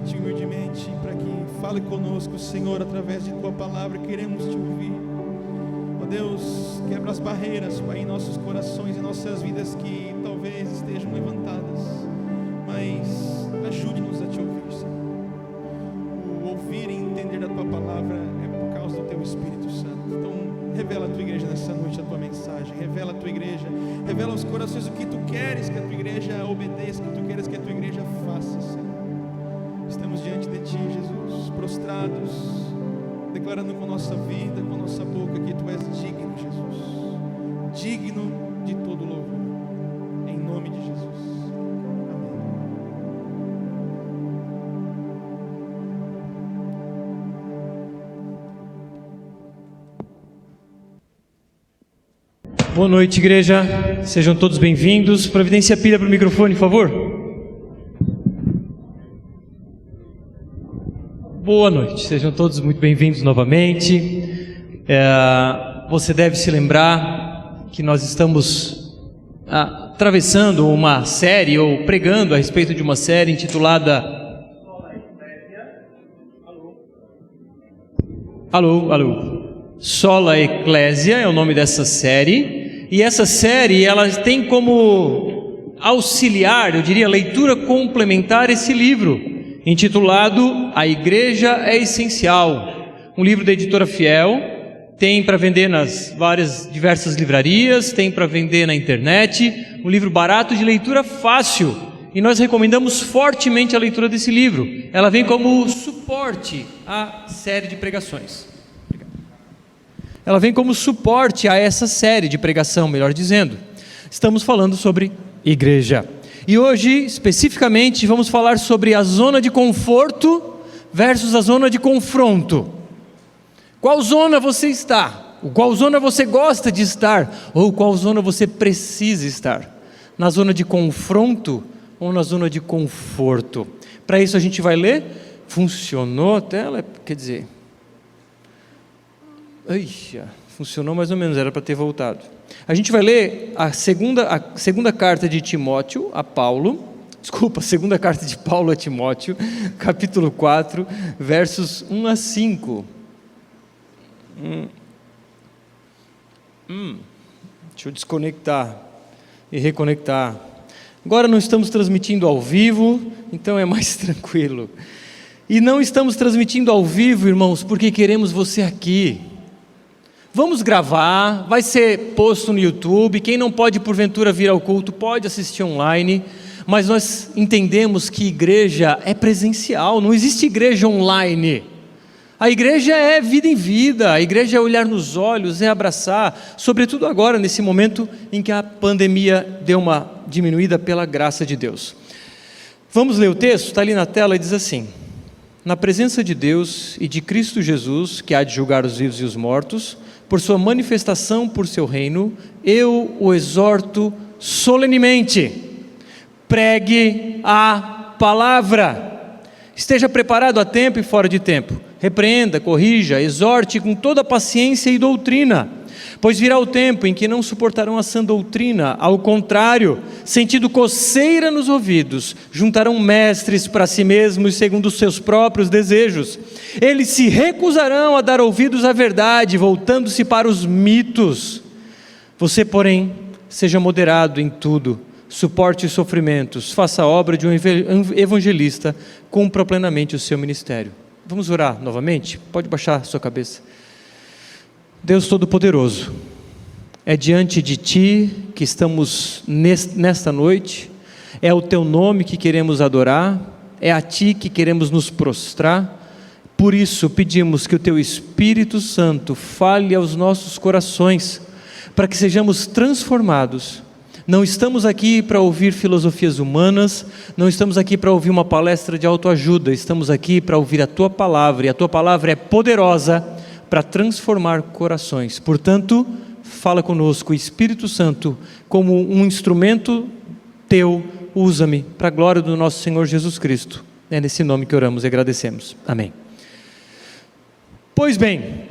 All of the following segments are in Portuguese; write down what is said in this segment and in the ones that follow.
ti humildemente para que fale conosco, Senhor, através de tua palavra. Queremos te ouvir. Ó Deus, quebra as barreiras, Pai, em nossos corações e nossas vidas que talvez estejam levantadas, mas ajude-nos a te ouvir, Senhor. O ouvir e entender a tua palavra é por causa do teu Espírito Santo. Então revela a tua igreja nessa noite, a tua mensagem, revela a tua igreja, revela aos corações o que tu queres que a tua igreja obedeça, o que tu queres que a tua igreja faça, Senhor. Estamos diante de ti, Jesus, prostrados, declarando com nossa vida, com nossa boca que tu és digno, Jesus, digno de todo louvor, em nome de Jesus. Boa noite, igreja. Sejam todos bem-vindos. Providência pilha para o microfone, por favor. Boa noite. Sejam todos muito bem-vindos novamente. Você deve se lembrar que nós estamos atravessando uma série, ou pregando a respeito de uma série intitulada... Sola Ecclesia é o nome dessa série. E essa série, ela tem como auxiliar, eu diria, leitura complementar esse livro, intitulado A Igreja é Essencial, um livro da editora Fiel. Tem para vender nas diversas livrarias, tem para vender na internet, um livro barato de leitura fácil, e nós recomendamos fortemente a leitura desse livro. Ela vem como suporte à série de pregações. Ela vem como suporte a essa série de pregação, melhor dizendo. Estamos falando sobre igreja. E hoje, especificamente, vamos falar sobre a zona de conforto versus a zona de confronto. Qual zona você está? Qual zona você gosta de estar? Ou qual zona você precisa estar? Na zona de confronto ou na zona de conforto? Para isso a gente vai ler. Funcionou a tela? Quer dizer... funcionou mais ou menos, era para ter voltado. A gente vai ler a segunda carta de Timóteo a Paulo, a segunda carta de Paulo a Timóteo, capítulo 4, versos 1 a 5. Deixa eu desconectar e reconectar. Agora não estamos transmitindo ao vivo, então é mais tranquilo. E não estamos transmitindo ao vivo, irmãos, porque queremos você aqui. Vamos gravar, vai ser posto no YouTube. Quem não pode porventura vir ao culto pode assistir online, mas nós entendemos que igreja é presencial, não existe igreja online. A igreja é vida em vida, a igreja é olhar nos olhos, é abraçar, sobretudo agora nesse momento em que a pandemia deu uma diminuída pela graça de Deus. Vamos ler o texto, está ali na tela e diz assim: na presença de Deus e de Cristo Jesus, que há de julgar os vivos e os mortos, por sua manifestação por seu reino, eu o exorto solenemente, pregue a palavra, esteja preparado a tempo e fora de tempo, repreenda, corrija, exorte com toda paciência e doutrina, pois virá o tempo em que não suportarão a sã doutrina, ao contrário, sentindo coceira nos ouvidos, juntarão mestres para si mesmos segundo os seus próprios desejos. Eles se recusarão a dar ouvidos à verdade, voltando-se para os mitos. Você, porém, seja moderado em tudo, suporte os sofrimentos, faça a obra de um evangelista, cumpra plenamente o seu ministério. Vamos orar novamente? Pode baixar sua cabeça. Deus Todo-Poderoso, é diante de Ti que estamos nesta noite, é o Teu nome que queremos adorar, é a Ti que queremos nos prostrar. Por isso pedimos que o Teu Espírito Santo fale aos nossos corações, para que sejamos transformados. Não estamos aqui para ouvir filosofias humanas, não estamos aqui para ouvir uma palestra de autoajuda, estamos aqui para ouvir a Tua palavra, e a Tua palavra é poderosa para transformar corações. Portanto, fala conosco, Espírito Santo, como um instrumento Teu, usa-me para a glória do nosso Senhor Jesus Cristo. É nesse nome que oramos e agradecemos. Amém. Pois bem,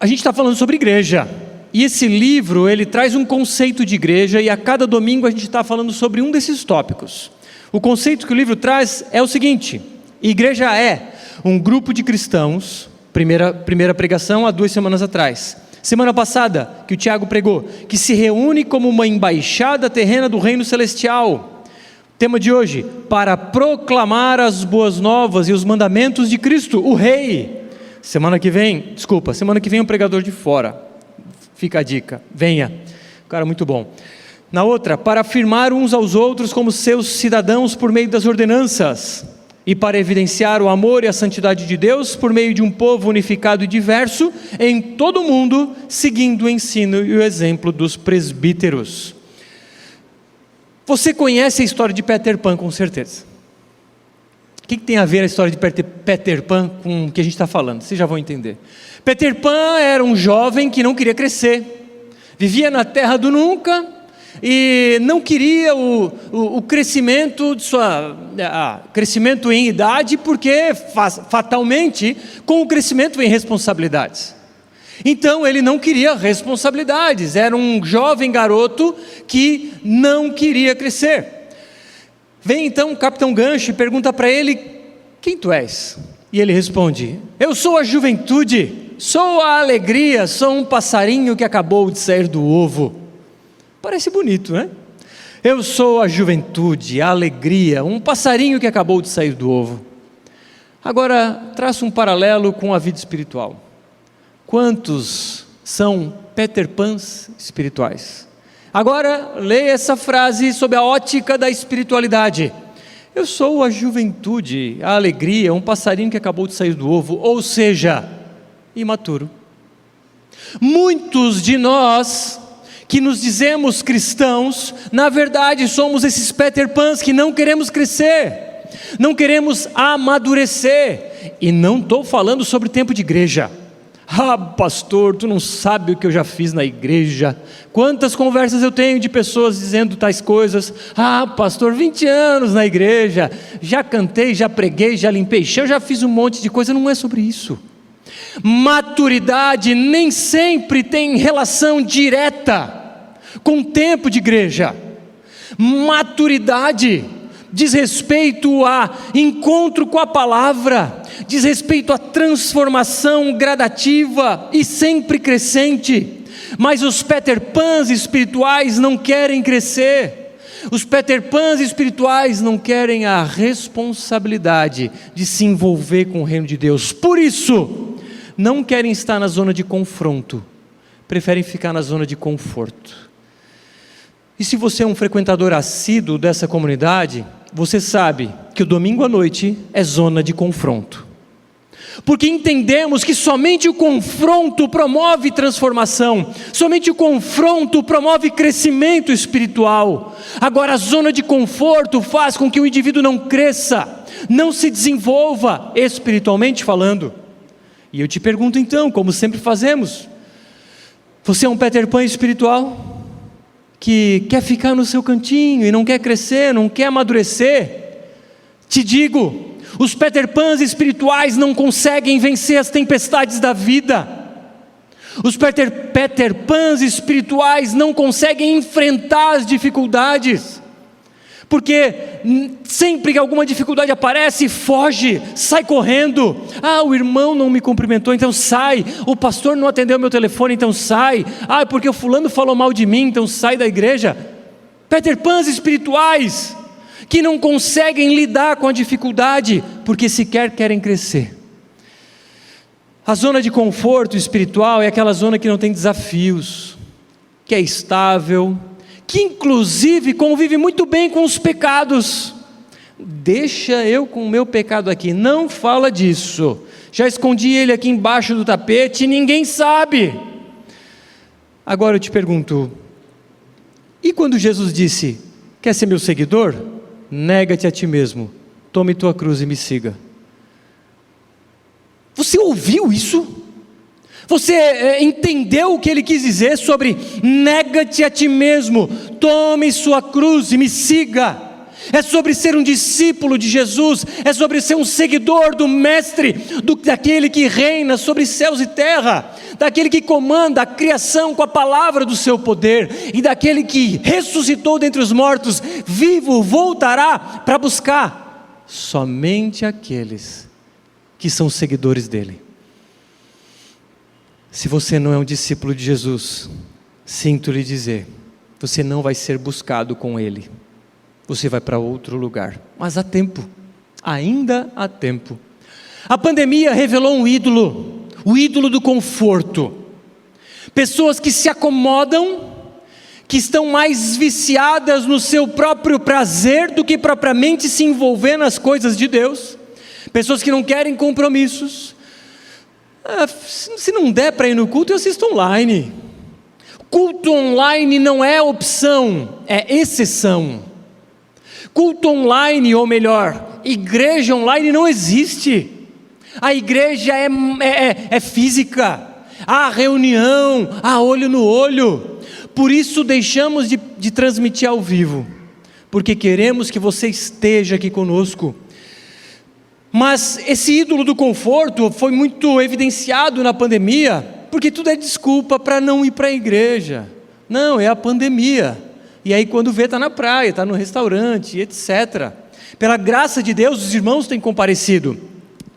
a gente está falando sobre igreja, e esse livro, ele traz um conceito de igreja, e a cada domingo a gente está falando sobre um desses tópicos. O conceito que o livro traz é o seguinte: Igreja é um grupo de cristãos, primeira pregação há 2 semanas atrás. Semana passada, que o Tiago pregou, que se reúne como uma embaixada terrena do reino celestial. Tema de hoje, para proclamar as boas novas e os mandamentos de Cristo, o Rei. Semana que vem um pregador de fora. Fica a dica, venha. Cara, muito bom. Na outra, para afirmar uns aos outros como seus cidadãos por meio das ordenanças, e para evidenciar o amor e a santidade de Deus por meio de um povo unificado e diverso em todo o mundo, seguindo o ensino e o exemplo dos presbíteros. Você conhece a história de Peter Pan, com certeza. O que tem a ver a história de Peter Pan com o que a gente está falando? Vocês já vão entender. Peter Pan era um jovem que não queria crescer, vivia na terra do nunca, e não queria o crescimento crescimento em idade, porque fatalmente com o crescimento vem responsabilidades. Então ele não queria responsabilidades, era um jovem garoto que não queria crescer. Vem então o Capitão Gancho e pergunta para ele: quem tu és? E ele responde: eu sou a juventude, sou a alegria, sou um passarinho que acabou de sair do ovo. Parece bonito, né? Eu sou a juventude, a alegria, um passarinho que acabou de sair do ovo. Agora, traço um paralelo com a vida espiritual. Quantos são Peter Pans espirituais? Agora, leia essa frase sob a ótica da espiritualidade. Eu sou a juventude, a alegria, um passarinho que acabou de sair do ovo, ou seja, imaturo. Muitos de nós que nos dizemos cristãos, na verdade somos esses Peter Pans que não queremos crescer, não queremos amadurecer, e não estou falando sobre tempo de igreja. Ah, pastor, tu não sabe o que eu já fiz na igreja. Quantas conversas eu tenho de pessoas dizendo tais coisas. Ah, pastor, 20 anos na igreja, já cantei, já preguei, já limpei chão, já fiz um monte de coisa. Não é sobre isso. Maturidade nem sempre tem relação direta com o tempo de igreja. Maturidade diz respeito a encontro com a palavra, diz respeito a transformação gradativa e sempre crescente. Mas os Peter Pans espirituais não querem crescer. Os Peter Pans espirituais não querem a responsabilidade de se envolver com o reino de Deus. Por isso, não querem estar na zona de confronto, preferem ficar na zona de conforto. E se você é um frequentador assíduo dessa comunidade, você sabe que o domingo à noite é zona de confronto. Porque entendemos que somente o confronto promove transformação, somente o confronto promove crescimento espiritual. Agora a zona de conforto faz com que o indivíduo não cresça, não se desenvolva espiritualmente falando. E eu te pergunto então, como sempre fazemos, você é um Peter Pan espiritual? Que quer ficar no seu cantinho e não quer crescer, não quer amadurecer? Te digo, os Peter Pans espirituais não conseguem vencer as tempestades da vida. Os Peter Pans espirituais não conseguem enfrentar as dificuldades, porque sempre que alguma dificuldade aparece, foge, sai correndo. Ah, o irmão não me cumprimentou, então sai. O pastor não atendeu meu telefone, então sai. Ah, porque o fulano falou mal de mim, então sai da igreja. Peter Pans espirituais que não conseguem lidar com a dificuldade, porque sequer querem crescer. A zona de conforto espiritual é aquela zona que não tem desafios, que é estável, que inclusive convive muito bem com os pecados. Deixa eu com o meu pecado aqui, não fala disso, já escondi ele aqui embaixo do tapete e ninguém sabe. Agora eu te pergunto, e quando Jesus disse: quer ser meu seguidor? Nega-te a ti mesmo, tome tua cruz e me siga. Você ouviu isso? Você entendeu o que ele quis dizer sobre nega-te a ti mesmo, tome sua cruz e me siga? É sobre ser um discípulo de Jesus, é sobre ser um seguidor do Mestre, daquele que reina sobre céus e terra, daquele que comanda a criação com a palavra do seu poder, e daquele que ressuscitou dentre os mortos, vivo voltará para buscar somente aqueles que são seguidores dele. Se você não é um discípulo de Jesus, sinto lhe dizer, você não vai ser buscado com ele. Você vai para outro lugar. Mas há tempo, ainda há tempo. A pandemia revelou um ídolo, o ídolo do conforto. Pessoas que se acomodam, que estão mais viciadas no seu próprio prazer do que propriamente se envolver nas coisas de Deus. Pessoas que não querem compromissos. Se não der para ir no culto, eu assisto online. Culto online não é opção, é exceção. Culto online, ou melhor, igreja online não existe. A igreja é física, há reunião, há olho no olho. Por isso deixamos de transmitir ao vivo, porque queremos que você esteja aqui conosco. Mas esse ídolo do conforto foi muito evidenciado na pandemia, porque tudo é desculpa para não ir para a igreja. Não, é a pandemia. E aí quando vê está na praia, está no restaurante, etc. Pela graça de Deus, os irmãos têm comparecido.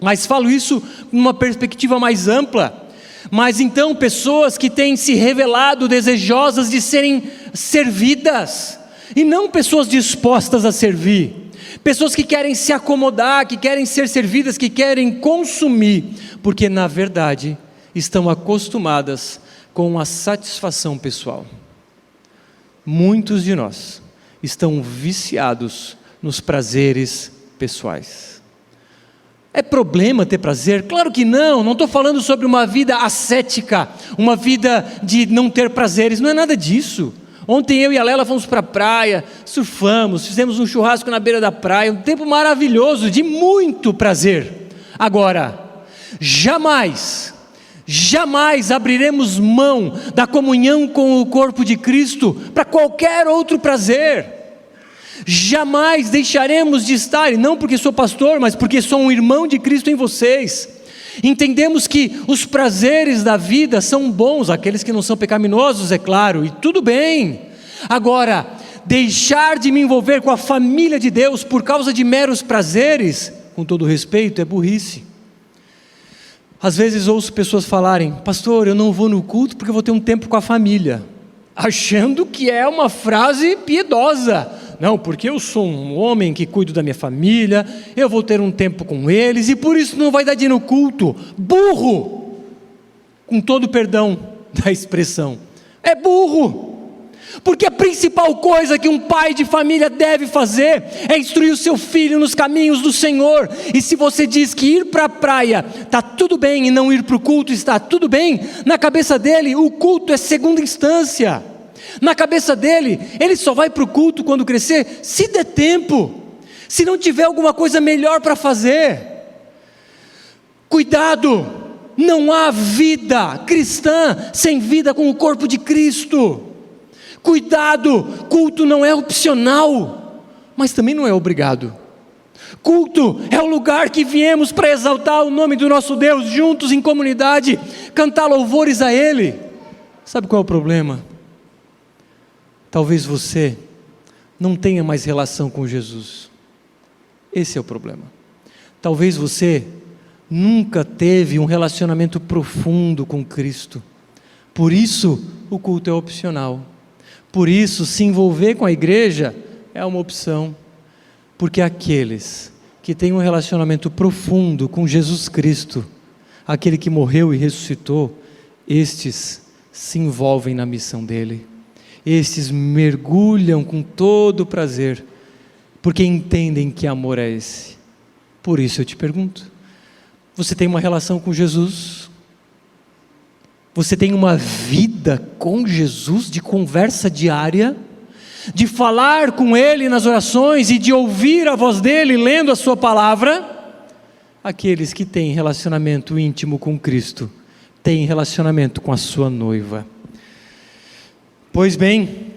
Mas falo isso numa perspectiva mais ampla. Mas então pessoas que têm se revelado desejosas de serem servidas, e não pessoas dispostas a servir. Pessoas que querem se acomodar, que querem ser servidas, que querem consumir, porque na verdade estão acostumadas com a satisfação pessoal. Muitos de nós estão viciados nos prazeres pessoais. É problema ter prazer? Claro que não estou falando sobre uma vida ascética, uma vida de não ter prazeres, não é nada disso. Ontem eu e a Lela fomos para a praia, surfamos, fizemos um churrasco na beira da praia, um tempo maravilhoso, de muito prazer. Agora, jamais abriremos mão da comunhão com o corpo de Cristo para qualquer outro prazer. Jamais deixaremos de estar, e não porque sou pastor, mas porque sou um irmão de Cristo em vocês. Entendemos que os prazeres da vida são bons, aqueles que não são pecaminosos, é claro, e tudo bem. Agora, deixar de me envolver com a família de Deus por causa de meros prazeres, com todo respeito, é burrice. Às vezes ouço pessoas falarem, pastor, eu não vou no culto porque eu vou ter um tempo com a família, achando que é uma frase piedosa. Não, porque eu sou um homem que cuido da minha família, eu vou ter um tempo com eles, e por isso não vai dar de ir no culto. Burro! Com todo o perdão da expressão. É burro! Porque a principal coisa que um pai de família deve fazer é instruir o seu filho nos caminhos do Senhor. E se você diz que ir para a praia está tudo bem e não ir para o culto está tudo bem, na cabeça dele o culto é segunda instância. Na cabeça dele, ele só vai para o culto quando crescer, se der tempo, se não tiver alguma coisa melhor para fazer. Cuidado, não há vida cristã sem vida com o corpo de Cristo. Cuidado, culto não é opcional, mas também não é obrigado. Culto é o lugar que viemos para exaltar o nome do nosso Deus, juntos em comunidade, cantar louvores a Ele. Sabe qual é o problema? Talvez você não tenha mais relação com Jesus. Esse é o problema. Talvez você nunca teve um relacionamento profundo com Cristo. Por isso, o culto é opcional. Por isso, se envolver com a igreja é uma opção. Porque aqueles que têm um relacionamento profundo com Jesus Cristo, aquele que morreu e ressuscitou, estes se envolvem na missão dele. Estes mergulham com todo o prazer, porque entendem que amor é esse. Por isso eu te pergunto, você tem uma relação com Jesus? Você tem uma vida com Jesus, de conversa diária, de falar com Ele nas orações e de ouvir a voz dEle lendo a sua palavra? Aqueles que têm relacionamento íntimo com Cristo, têm relacionamento com a sua noiva. Pois bem,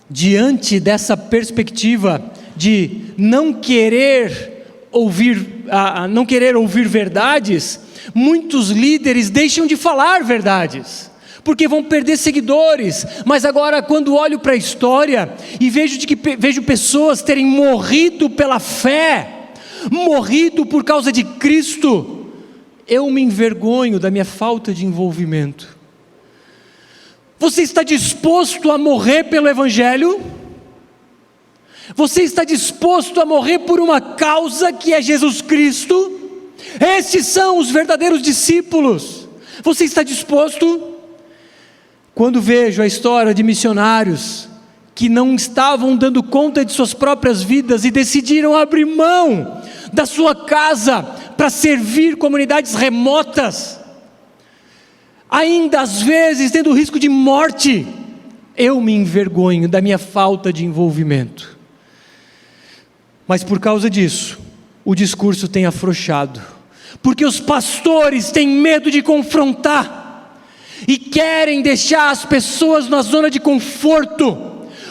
diante dessa perspectiva de não querer ouvir verdades, muitos líderes deixam de falar verdades, porque vão perder seguidores. Mas agora, quando olho para a história e vejo pessoas terem morrido pela fé, morrido por causa de Cristo, eu me envergonho da minha falta de envolvimento. Você está disposto a morrer pelo Evangelho? Você está disposto a morrer por uma causa que é Jesus Cristo? Estes são os verdadeiros discípulos. Você está disposto? Quando vejo a história de missionários que não estavam dando conta de suas próprias vidas e decidiram abrir mão da sua casa para servir comunidades remotas, ainda às vezes tendo risco de morte, eu me envergonho da minha falta de envolvimento. Mas por causa disso, o discurso tem afrouxado, porque os pastores têm medo de confrontar, e querem deixar as pessoas na zona de conforto,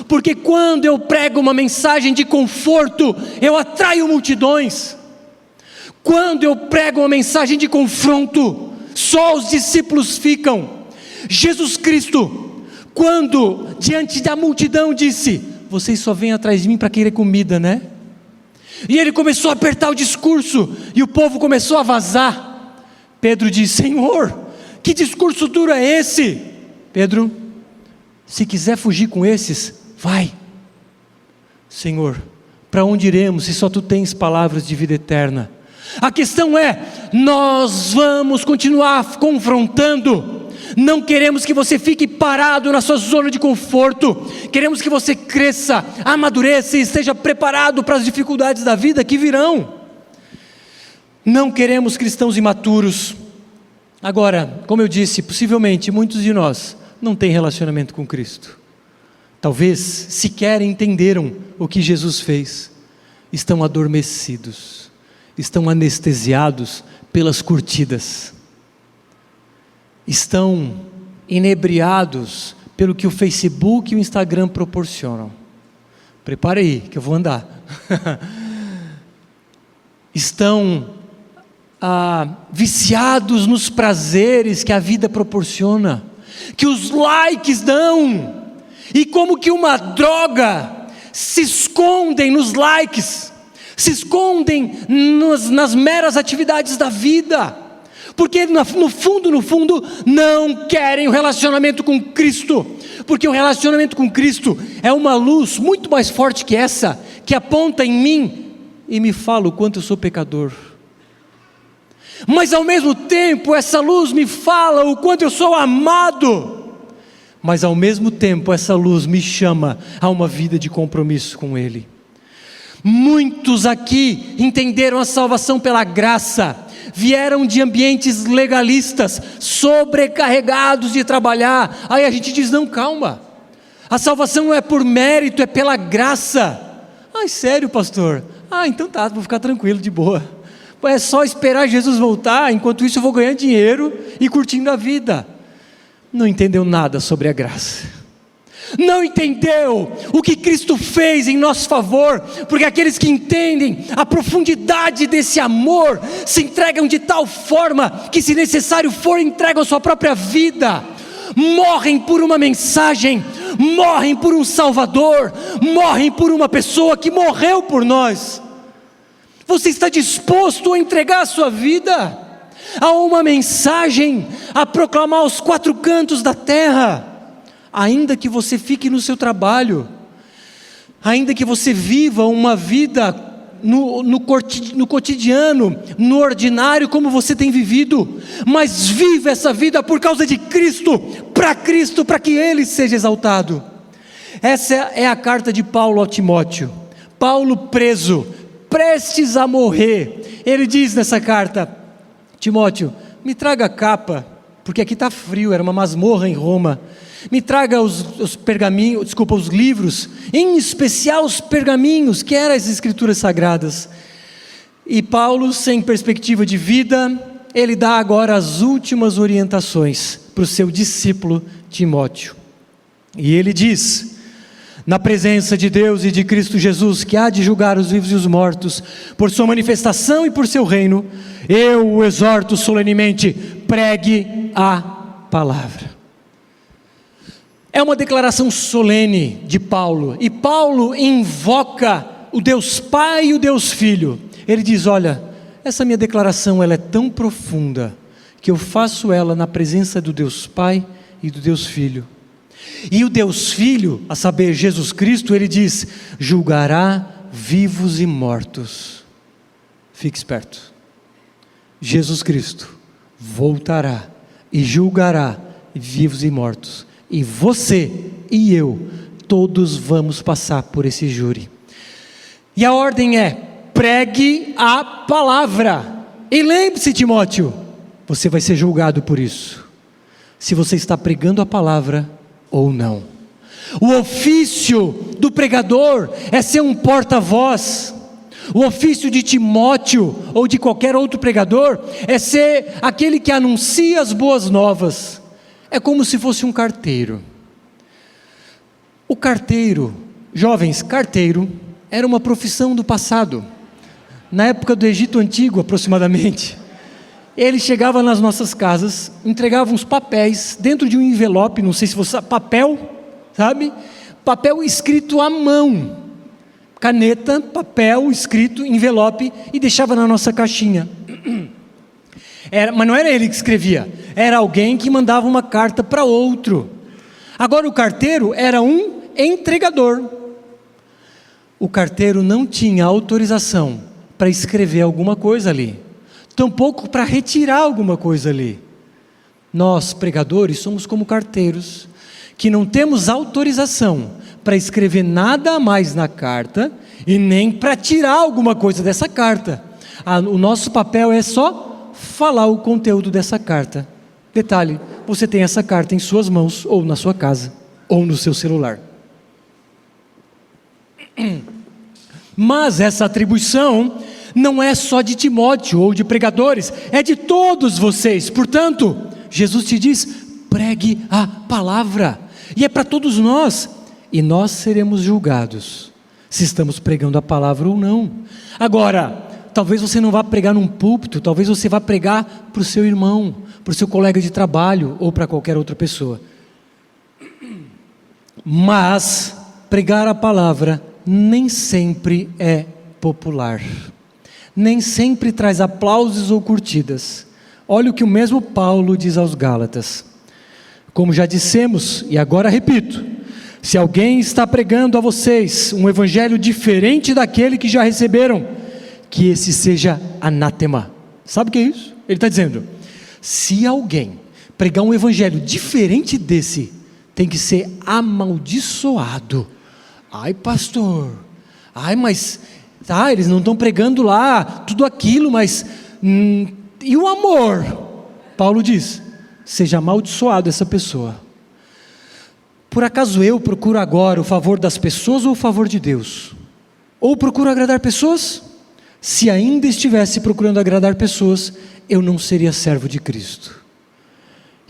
porque quando eu prego uma mensagem de conforto, eu atraio multidões. Quando eu prego uma mensagem de confronto, só os discípulos ficam. Jesus Cristo, quando diante da multidão disse: vocês só vêm atrás de mim para querer comida, né? E ele começou a apertar o discurso, e o povo começou a vazar. Pedro disse: Senhor, que discurso duro é esse? Pedro, se quiser fugir com esses, vai. Senhor, para onde iremos se só tu tens palavras de vida eterna? A questão é, nós vamos continuar confrontando. Não queremos que você fique parado na sua zona de conforto. Queremos que você cresça, amadureça e esteja preparado para as dificuldades da vida que virão. Não queremos cristãos imaturos. Agora, como eu disse, possivelmente muitos de nós não têm relacionamento com Cristo. Talvez sequer entenderam o que Jesus fez. Estão adormecidos, estão anestesiados pelas curtidas. Estão inebriados pelo que o Facebook e o Instagram proporcionam. Prepare aí, que eu vou andar. Estão viciados nos prazeres que a vida proporciona, que os likes dão, e como que uma droga, se escondem nos likes, se escondem nas meras atividades da vida, porque no fundo, não querem o relacionamento com Cristo, porque o relacionamento com Cristo é uma luz muito mais forte que essa, que aponta em mim e me fala o quanto eu sou pecador. Mas ao mesmo tempo essa luz me fala o quanto eu sou amado, mas ao mesmo tempo essa luz me chama a uma vida de compromisso com Ele. Muitos aqui entenderam a salvação pela graça, vieram de ambientes legalistas, sobrecarregados de trabalhar. Aí a gente diz: não, calma, a salvação não é por mérito, é pela graça. Ai, sério, pastor? Então tá, vou ficar tranquilo, de boa. É só esperar Jesus voltar, enquanto isso eu vou ganhando dinheiro e curtindo a vida. Não entendeu nada sobre a graça. Não entendeu o que Cristo fez em nosso favor, porque aqueles que entendem a profundidade desse amor, se entregam de tal forma, que se necessário for, entregam a sua própria vida, morrem por uma mensagem, morrem por um Salvador, morrem por uma pessoa que morreu por nós. Você está disposto a entregar a sua vida a uma mensagem, a proclamar aos quatro cantos da terra? Ainda que você fique no seu trabalho, ainda que você viva uma vida no cotidiano, no ordinário, como você tem vivido, mas viva essa vida por causa de Cristo, para que Ele seja exaltado. Essa é a carta de Paulo a Timóteo. Paulo preso, prestes a morrer, ele diz nessa carta: Timóteo, me traga a capa, porque aqui está frio, era uma masmorra em Roma. Me traga os pergaminhos, os livros, em especial os pergaminhos, que eram as escrituras sagradas. E Paulo, sem perspectiva de vida, ele dá agora as últimas orientações para o seu discípulo Timóteo. E ele diz: na presença de Deus e de Cristo Jesus, que há de julgar os vivos e os mortos, por sua manifestação e por seu reino, eu o exorto solenemente, pregue a palavra. É uma declaração solene de Paulo, e Paulo invoca o Deus Pai e o Deus Filho. ele diz: olha, essa minha declaração ela é tão profunda, que eu faço ela na presença do Deus Pai e do Deus Filho. E o Deus Filho, a saber, Jesus Cristo, ele diz: julgará vivos e mortos. Fique esperto. Jesus Cristo voltará e julgará vivos e mortos. E você e eu, todos vamos passar por esse júri. E a ordem é: pregue a palavra. E lembre-se, Timóteo, você vai ser julgado por isso, se você está pregando a palavra ou não. O ofício do pregador é ser um porta-voz. O ofício de Timóteo ou de qualquer outro pregador é ser aquele que anuncia as boas novas. É como se fosse um carteiro. O carteiro, jovens, carteiro era uma profissão do passado, na época do Egito Antigo aproximadamente. Ele chegava nas nossas casas, entregava uns papéis dentro de um envelope, não sei se você sabe, papel, sabe? Papel escrito à mão, caneta, papel escrito, envelope, e deixava na nossa caixinha. Mas não era ele que escrevia, era alguém que mandava uma carta para outro. Agora o carteiro era um entregador. O carteiro não tinha autorização para escrever alguma coisa ali, tampouco para retirar alguma coisa ali. Nós, pregadores, somos como carteiros, que não temos autorização para escrever nada a mais na carta, e nem para tirar alguma coisa dessa carta. O nosso papel é só falar o conteúdo dessa carta. Detalhe, você tem essa carta em suas mãos, ou na sua casa, ou no seu celular. Mas essa atribuição não é só de Timóteo ou de pregadores, é de todos vocês. Portanto, Jesus te diz: pregue a palavra, e é para todos nós, e nós seremos julgados se estamos pregando a palavra ou não. Agora, talvez você não vá pregar num púlpito, talvez você vá pregar para o seu irmão, para o seu colega de trabalho, ou para qualquer outra pessoa. Mas pregar a palavra nem sempre é popular, nem sempre traz aplausos ou curtidas. Olha o que o mesmo Paulo diz aos Gálatas: como já dissemos, e agora repito, se alguém está pregando a vocês um evangelho diferente daquele que já receberam, que esse seja anátema. Sabe o que é isso? Ele está dizendo: se alguém pregar um evangelho diferente desse, tem que ser amaldiçoado. Ai, pastor, mas eles não estão pregando lá tudo aquilo, mas e o amor? Paulo diz: seja amaldiçoado essa pessoa. Por acaso eu procuro agora o favor das pessoas ou o favor de Deus? Ou procuro agradar pessoas? Se ainda estivesse procurando agradar pessoas, eu não seria servo de Cristo.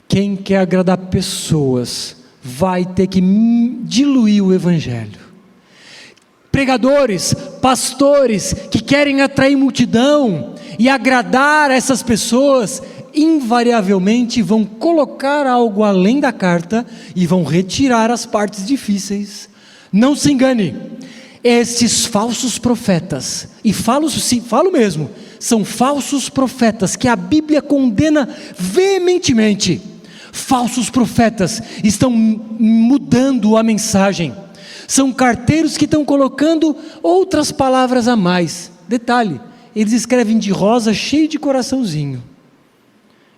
Quem quer agradar pessoas vai ter que diluir o evangelho. Pregadores, pastores que querem atrair multidão e agradar essas pessoas, invariavelmente vão colocar algo além da carta e vão retirar as partes difíceis. Não se engane, estes falsos profetas, e falo mesmo, são falsos profetas que a Bíblia condena veementemente. Falsos profetas estão mudando a mensagem, são carteiros que estão colocando outras palavras a mais. Detalhe, eles escrevem de rosa cheio de coraçãozinho.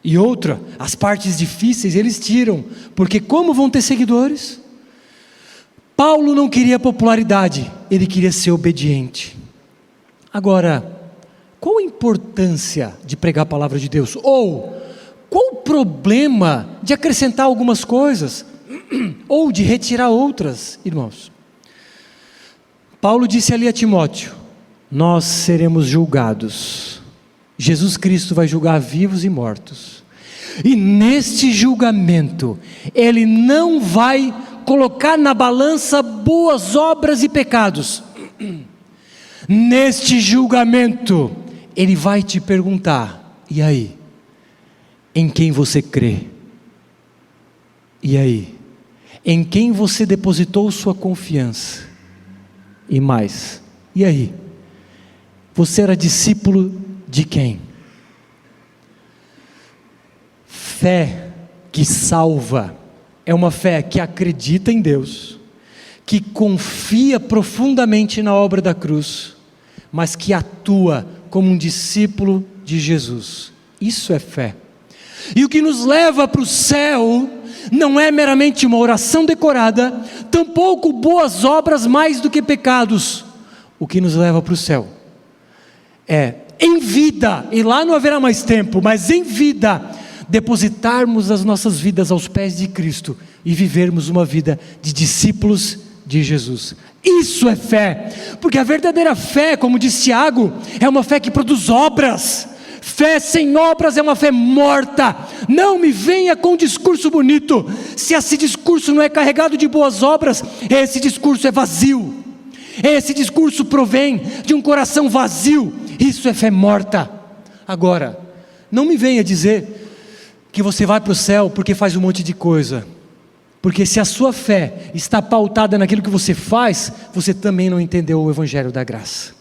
E outra, as partes difíceis eles tiram, porque como vão ter seguidores? Paulo não queria popularidade, ele queria ser obediente. Agora, qual a importância de pregar a palavra de Deus? Ou, qual o problema de acrescentar algumas coisas, ou de retirar outras, irmãos? Paulo disse ali a Timóteo: nós seremos julgados. Jesus Cristo vai julgar vivos e mortos. E neste julgamento, Ele não vai colocar na balança boas obras e pecados. Neste julgamento, Ele vai te perguntar: e aí? Em quem você crê? E aí? Em quem você depositou sua confiança? E mais, e aí? Você era discípulo de quem? Fé que salva é uma fé que acredita em Deus, que confia profundamente na obra da cruz, mas que atua como um discípulo de Jesus. Isso é fé. E o que nos leva para o céu não é meramente uma oração decorada, tampouco boas obras mais do que pecados. O que nos leva para o céu é, em vida, e lá não haverá mais tempo, mas em vida, depositarmos as nossas vidas aos pés de Cristo e vivermos uma vida de discípulos de Jesus. Isso é fé, porque a verdadeira fé, como diz Tiago, é uma fé que produz obras. Fé sem obras é uma fé morta. Não me venha com um discurso bonito, se esse discurso não é carregado de boas obras, esse discurso é vazio, esse discurso provém de um coração vazio. Isso é fé morta. Agora, não me venha dizer que você vai para o céu porque faz um monte de coisa, porque se a sua fé está pautada naquilo que você faz, você também não entendeu o Evangelho da graça.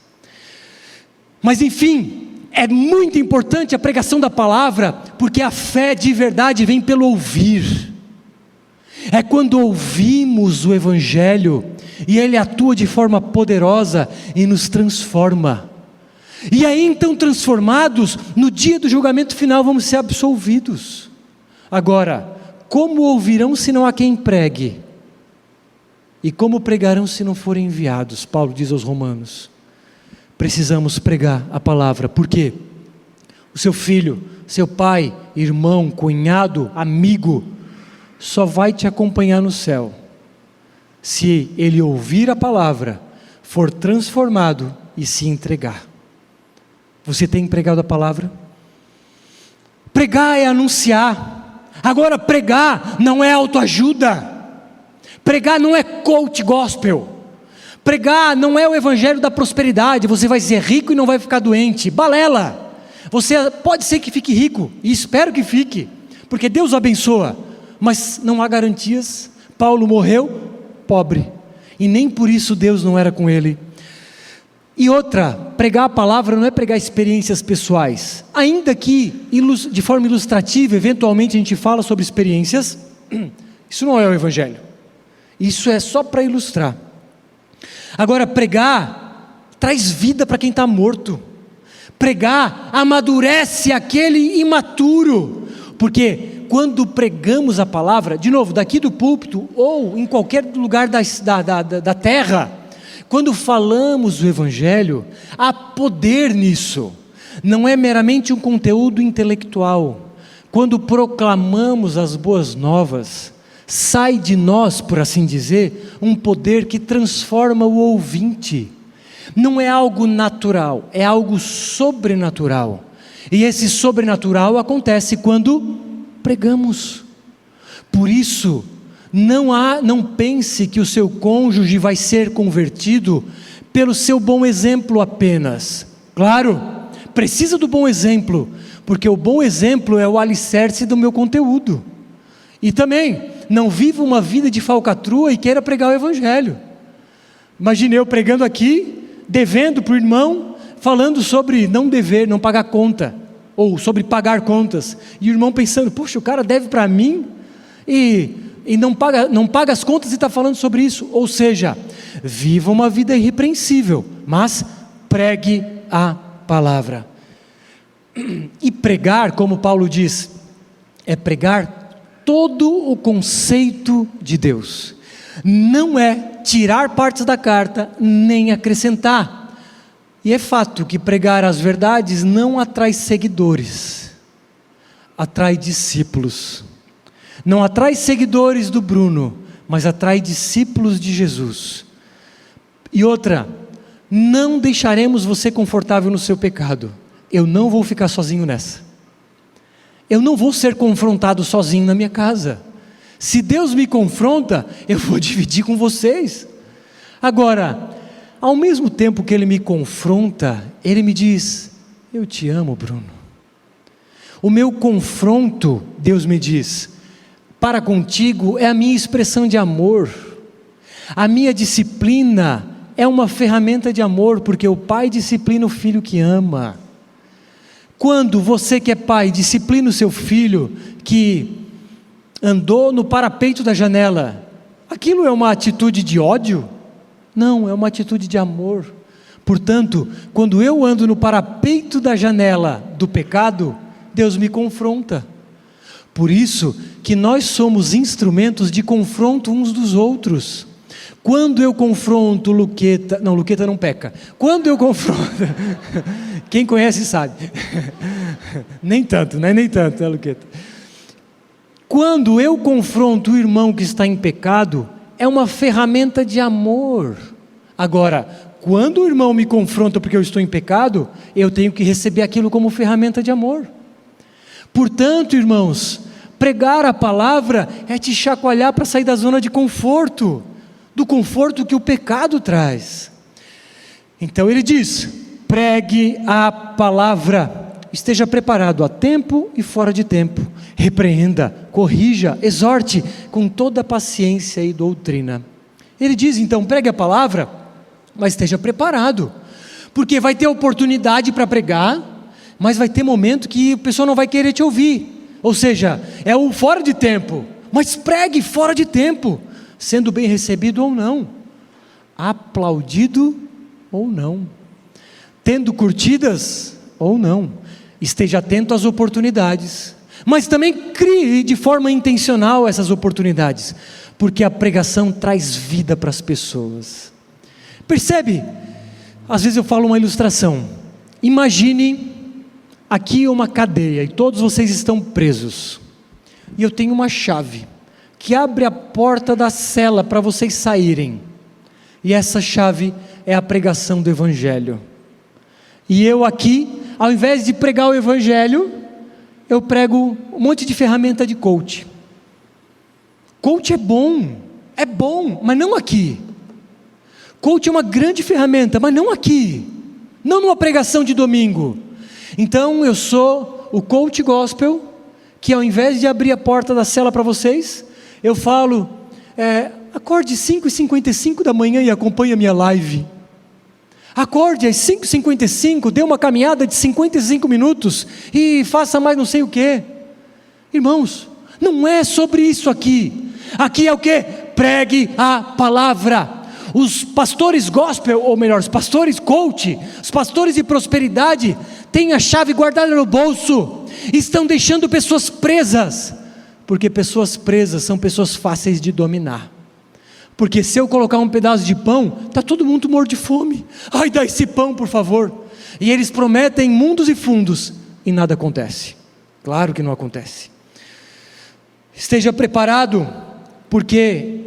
Mas enfim, é muito importante a pregação da palavra, porque a fé de verdade vem pelo ouvir. É quando ouvimos o Evangelho, e ele atua de forma poderosa e nos transforma. E aí então, transformados, no dia do julgamento final vamos ser absolvidos. Agora, como ouvirão se não há quem pregue? E como pregarão se não forem enviados? Paulo diz aos Romanos. Precisamos pregar a palavra. Por quê? O seu filho, seu pai, irmão, cunhado, amigo, só vai te acompanhar no céu se ele ouvir a palavra, for transformado e se entregar. Você tem pregado a palavra? Pregar é anunciar. Agora, pregar não é autoajuda. Pregar não é coach gospel. Pregar não é o evangelho da prosperidade. Você vai ser rico e não vai ficar doente. Balela. Você pode ser que fique rico, e espero que fique, porque Deus o abençoa, mas não há garantias. Paulo morreu pobre, e nem por isso Deus não era com ele. E outra, pregar a palavra não é pregar experiências pessoais, ainda que de forma ilustrativa, eventualmente a gente fala sobre experiências. Isso não é o evangelho, isso é só para ilustrar. Agora, pregar traz vida para quem está morto. Pregar amadurece aquele imaturo, porque quando pregamos a palavra, de novo, daqui do púlpito ou em qualquer lugar da terra, quando falamos o evangelho, há poder nisso. Não é meramente um conteúdo intelectual. Quando proclamamos as boas novas, sai de nós, por assim dizer, um poder que transforma o ouvinte. Não é algo natural, é algo sobrenatural. E esse sobrenatural acontece quando pregamos. Por isso, não pense que o seu cônjuge vai ser convertido pelo seu bom exemplo apenas. Claro, precisa do bom exemplo, porque o bom exemplo é o alicerce do meu conteúdo. E também, não viva uma vida de falcatrua e queira pregar o evangelho. Imagine eu pregando aqui, devendo para o irmão, falando sobre não dever, não pagar conta, ou sobre pagar contas, e o irmão pensando, poxa, o cara deve para mim, e não paga as contas e está falando sobre isso. Ou seja, viva uma vida irrepreensível, mas pregue a palavra. E pregar, como Paulo diz, é pregar todo o conceito de Deus. Não é tirar partes da carta, nem acrescentar. E é fato que pregar as verdades não atrai seguidores, atrai discípulos. Não atrai seguidores do Bruno, mas atrai discípulos de Jesus. E outra, não deixaremos você confortável no seu pecado. Eu não vou ficar sozinho nessa. Eu não vou ser confrontado sozinho na minha casa. Se Deus me confronta, eu vou dividir com vocês. Agora, ao mesmo tempo que Ele me confronta, Ele me diz, eu te amo, Bruno. O meu confronto, Deus me diz, para contigo é a minha expressão de amor. A minha disciplina é uma ferramenta de amor, porque o pai disciplina o filho que ama. Quando você que é pai disciplina o seu filho que andou no parapeito da janela, aquilo é uma atitude de ódio? Não, é uma atitude de amor. Portanto, quando eu ando no parapeito da janela do pecado, Deus me confronta. Por isso que nós somos instrumentos de confronto uns dos outros. Quando eu confronto Luqueta não peca. Quando eu confronto, quem conhece sabe. Nem tanto, né? Nem tanto, né, Luqueta? Quando eu confronto o irmão que está em pecado, é uma ferramenta de amor. Agora, quando o irmão me confronta porque eu estou em pecado, eu tenho que receber aquilo como ferramenta de amor. Portanto, irmãos, pregar a palavra é te chacoalhar para sair da zona de conforto, do conforto que o pecado traz. Então ele diz: pregue a palavra, esteja preparado a tempo e fora de tempo, repreenda, corrija, exorte com toda paciência e doutrina. Ele diz então: pregue a palavra, mas esteja preparado, porque vai ter oportunidade para pregar, mas vai ter momento que o pessoal não vai querer te ouvir, ou seja, é o fora de tempo, mas pregue fora de tempo, sendo bem recebido ou não, aplaudido ou não, tendo curtidas ou não, esteja atento às oportunidades, mas também crie de forma intencional essas oportunidades, porque a pregação traz vida para as pessoas. Percebe? Às vezes eu falo uma ilustração. Imagine aqui uma cadeia e todos vocês estão presos, e eu tenho uma chave que abre a porta da cela para vocês saírem, e essa chave é a pregação do Evangelho. E eu aqui, ao invés de pregar o Evangelho, eu prego um monte de ferramenta de coach. Coach é bom, mas não aqui. Coach é uma grande ferramenta, mas não aqui, não numa pregação de domingo. Então eu sou o coach gospel, que ao invés de abrir a porta da cela para vocês, eu falo, acorde 5h55 da manhã e acompanhe a minha live. Acorde às 5h55, dê uma caminhada de 55 minutos e faça mais não sei o que. Irmãos, não é sobre isso aqui. Aqui é o que? Pregue a palavra. Os pastores gospel, ou melhor, os pastores coach, os pastores de prosperidade, têm a chave guardada no bolso, estão deixando pessoas presas, porque pessoas presas são pessoas fáceis de dominar. Porque se eu colocar um pedaço de pão, está todo mundo morto de fome. Ai, dá esse pão, por favor. E eles prometem mundos e fundos, e nada acontece. Claro que não acontece. Esteja preparado, porque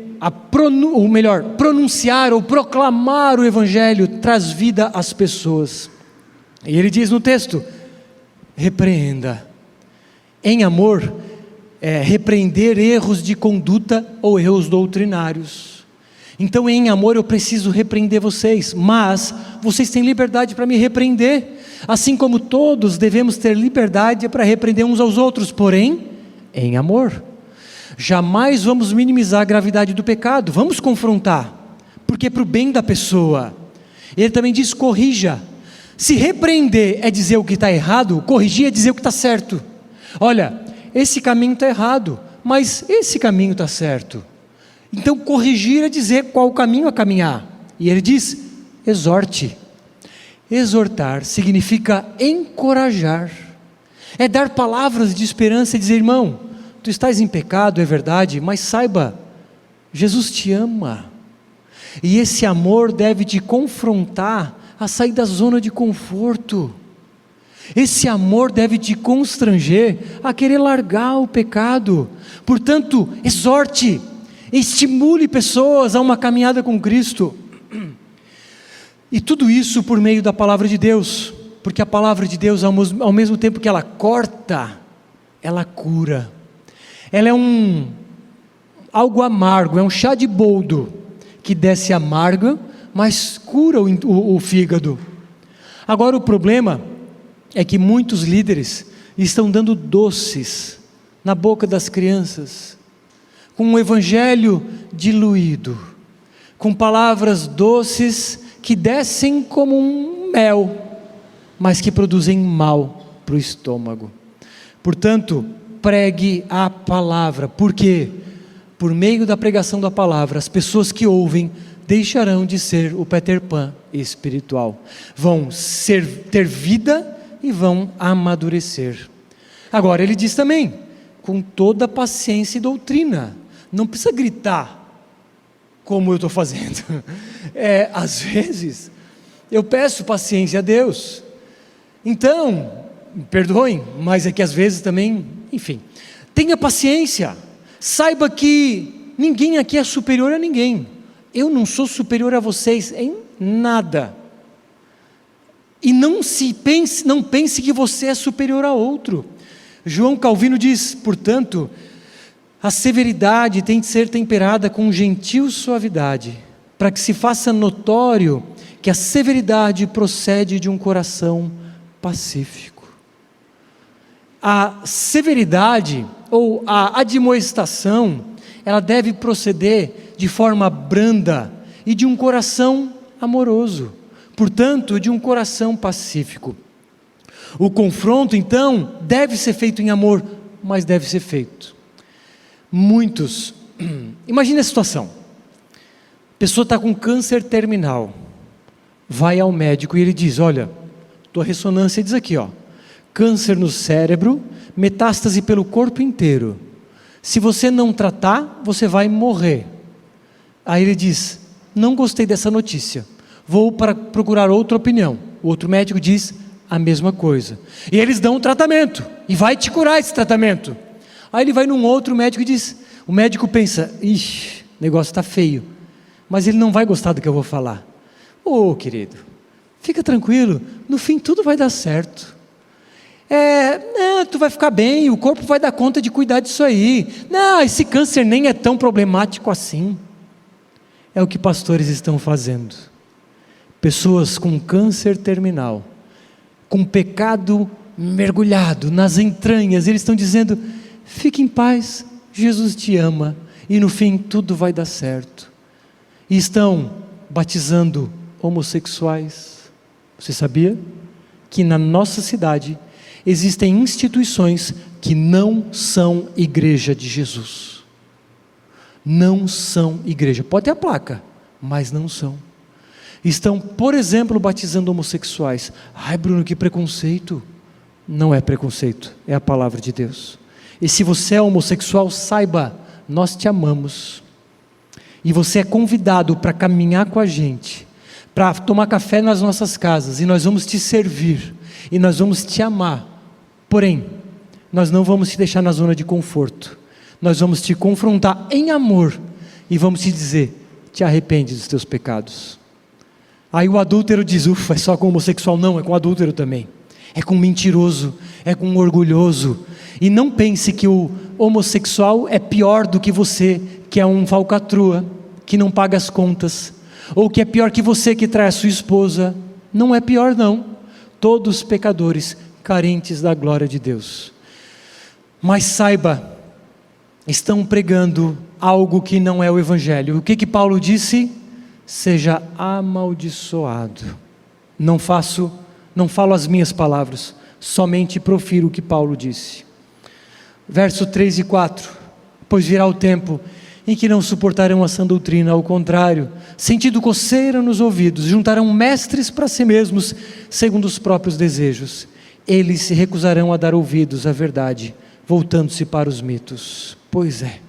pronunciar ou proclamar o Evangelho traz vida às pessoas. E ele diz no texto: repreenda. Em amor, repreender erros de conduta ou erros doutrinários. Então, em amor, eu preciso repreender vocês, mas vocês têm liberdade para me repreender, assim como todos devemos ter liberdade para repreender uns aos outros, porém, em amor. Jamais vamos minimizar a gravidade do pecado, vamos confrontar, porque é para o bem da pessoa. Ele também diz: corrija. Se repreender é dizer o que está errado, corrigir é dizer o que está certo. Olha, esse caminho está errado, mas esse caminho está certo. Então corrigir é dizer qual caminho a caminhar. E ele diz: exorte. Exortar significa encorajar, é dar palavras de esperança e dizer: irmão, tu estás em pecado, é verdade, mas saiba, Jesus te ama, e esse amor deve te confrontar a sair da zona de conforto. Esse amor deve te constranger a querer largar o pecado. Portanto, exorte, estimule pessoas a uma caminhada com Cristo. E tudo isso por meio da palavra de Deus, porque a palavra de Deus, ao mesmo tempo que ela corta, ela cura. Ela é algo amargo, é um chá de boldo, que desce amargo, mas cura o fígado. Agora o problema é que muitos líderes estão dando doces na boca das crianças, com um evangelho diluído, com palavras doces que descem como um mel, mas que produzem mal para o estômago. Portanto, pregue a palavra. Por quê? Por meio da pregação da palavra, as pessoas que ouvem deixarão de ser o Peter Pan espiritual. Vão ter vida e vão amadurecer. Agora, ele diz também, com toda paciência e doutrina. Não precisa gritar, como eu estou fazendo. Às vezes, eu peço paciência a Deus. Então, me perdoem, mas é que às vezes também, enfim, tenha paciência. Saiba que ninguém aqui é superior a ninguém. Eu não sou superior a vocês em nada. E não pense que você é superior a outro. João Calvino diz, portanto, a severidade tem de ser temperada com gentil suavidade, para que se faça notório que a severidade procede de um coração pacífico. A severidade ou a admoestação, ela deve proceder de forma branda e de um coração amoroso, portanto, de um coração pacífico. O confronto, então, deve ser feito em amor, mas deve ser feito. Imagine a situação, a pessoa está com câncer terminal, vai ao médico e ele diz, olha, tua ressonância diz aqui, câncer no cérebro, metástase pelo corpo inteiro, se você não tratar, você vai morrer. Aí ele diz, não gostei dessa notícia, vou procurar outra opinião. O outro médico diz a mesma coisa, e eles dão um tratamento, e vai te curar esse tratamento. Aí ele vai num outro médico e diz, o médico pensa, ixi, o negócio está feio, mas ele não vai gostar do que eu vou falar. Querido, fica tranquilo, no fim tudo vai dar certo. Tu vai ficar bem, o corpo vai dar conta de cuidar disso aí. Não, esse câncer nem é tão problemático assim. É o que pastores estão fazendo. Pessoas com câncer terminal, com pecado mergulhado nas entranhas, eles estão dizendo, fique em paz, Jesus te ama, e no fim tudo vai dar certo. E estão batizando homossexuais. Você sabia que na nossa cidade existem instituições que não são igreja de Jesus? Não são igreja, pode ter a placa, mas não são. Estão, por exemplo, batizando homossexuais. Ai, Bruno, que preconceito. Não é preconceito, é a palavra de Deus. E se você é homossexual, saiba, nós te amamos. E você é convidado para caminhar com a gente, para tomar café nas nossas casas, e nós vamos te servir, e nós vamos te amar. Porém, nós não vamos te deixar na zona de conforto. Nós vamos te confrontar em amor, e vamos te dizer, te arrepende dos teus pecados. Aí o adúltero diz, ufa, é só com homossexual? Não, é com adúltero também. É com mentiroso, é com orgulhoso. E não pense que o homossexual é pior do que você, que é um falcatrua, que não paga as contas, ou que é pior que você que trai a sua esposa. Não é pior não, todos pecadores, carentes da glória de Deus. Mas saiba, estão pregando algo que não é o Evangelho. O que Paulo disse? Seja amaldiçoado. Não falo as minhas palavras, somente profiro o que Paulo disse. Verso 3 e 4, pois virá o tempo em que não suportarão a sã doutrina, ao contrário, sentindo coceira nos ouvidos, juntarão mestres para si mesmos, segundo os próprios desejos. Eles se recusarão a dar ouvidos à verdade, voltando-se para os mitos. Pois é,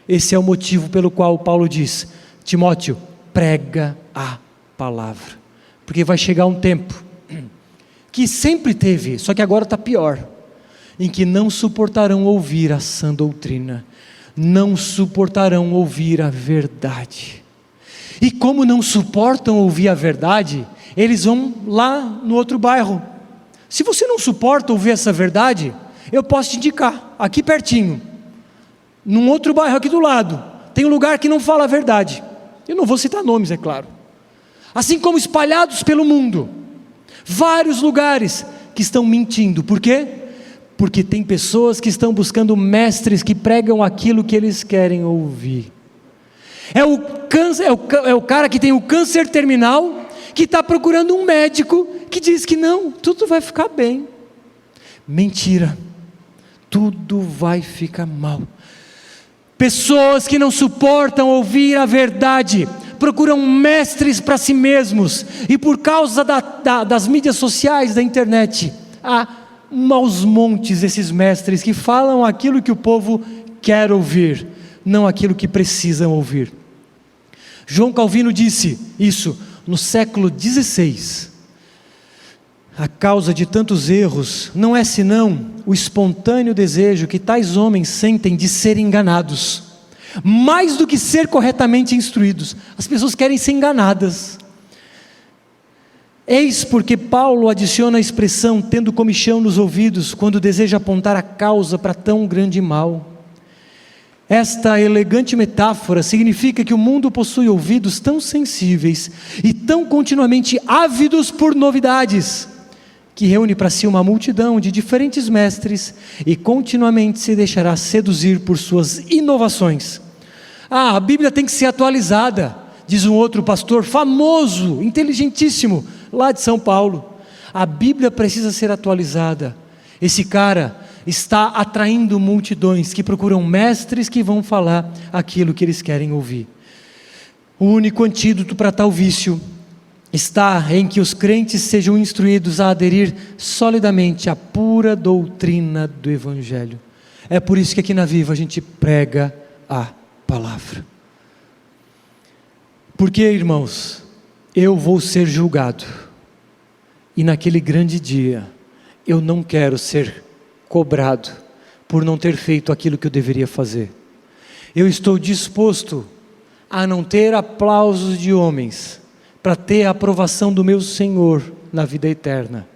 esse é o motivo pelo qual Paulo diz, Timóteo, prega a palavra, porque vai chegar um tempo, que sempre teve, só que agora está pior, em que não suportarão ouvir a sã doutrina, não suportarão ouvir a verdade. E como não suportam ouvir a verdade, eles vão lá no outro bairro. Se você não suporta ouvir essa verdade, eu posso te indicar, aqui pertinho, num outro bairro aqui do lado, tem um lugar que não fala a verdade. Eu não vou citar nomes, é claro. Assim como espalhados pelo mundo, vários lugares que estão mentindo. Por quê? Porque tem pessoas que estão buscando mestres que pregam aquilo que eles querem ouvir. É o cara que tem o câncer terminal, que está procurando um médico que diz que não, tudo vai ficar bem. Mentira, tudo vai ficar mal. Pessoas que não suportam ouvir a verdade, procuram mestres para si mesmos, e por causa das mídias sociais, da internet, há aos montes esses mestres que falam aquilo que o povo quer ouvir, não aquilo que precisam ouvir. João Calvino disse isso no século XVI. A causa de tantos erros não é senão o espontâneo desejo que tais homens sentem de serem enganados, mais do que ser corretamente instruídos. As pessoas querem ser enganadas. Eis porque Paulo adiciona a expressão tendo comichão nos ouvidos, quando deseja apontar a causa para tão grande mal. Esta elegante metáfora significa que o mundo possui ouvidos tão sensíveis e tão continuamente ávidos por novidades, que reúne para si uma multidão de diferentes mestres e continuamente se deixará seduzir por suas inovações. A Bíblia tem que ser atualizada, diz um outro pastor famoso, inteligentíssimo, lá de São Paulo. A Bíblia precisa ser atualizada. Esse cara está atraindo multidões que procuram mestres que vão falar aquilo que eles querem ouvir. O único antídoto para tal vício está em que os crentes sejam instruídos a aderir solidamente à pura doutrina do Evangelho. É por isso que aqui na Viva a gente prega a palavra. Porque, irmãos, eu vou ser julgado, e naquele grande dia eu não quero ser cobrado por não ter feito aquilo que eu deveria fazer. Eu estou disposto a não ter aplausos de homens para ter a aprovação do meu Senhor na vida eterna.